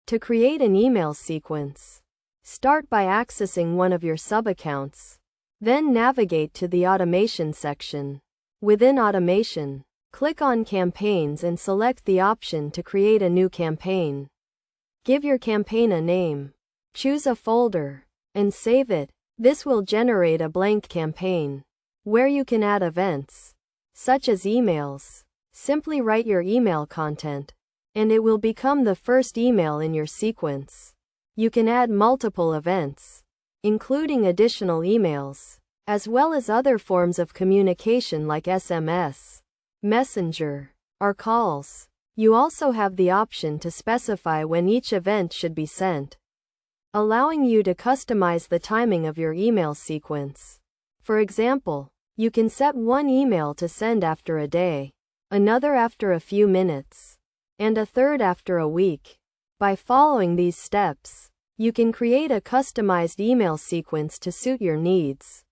To create an email sequence, start by accessing one of your sub-accounts. Then navigate to the Automation section. Within Automation, click on Campaigns and select the option to create a new campaign. Give your campaign a name. Choose a folder and save it. This will generate a blank campaign where you can add events, such as emails. Simply write your email content, and it will become the first email in your sequence. You can add multiple events, including additional emails, as well as other forms of communication like SMS, Messenger, or calls. You also have the option to specify when each event should be sent, allowing you to customize the timing of your email sequence. For example, you can set one email to send after a day, another after a few minutes, and a third after a week. By following these steps, you can create a customized email sequence to suit your needs.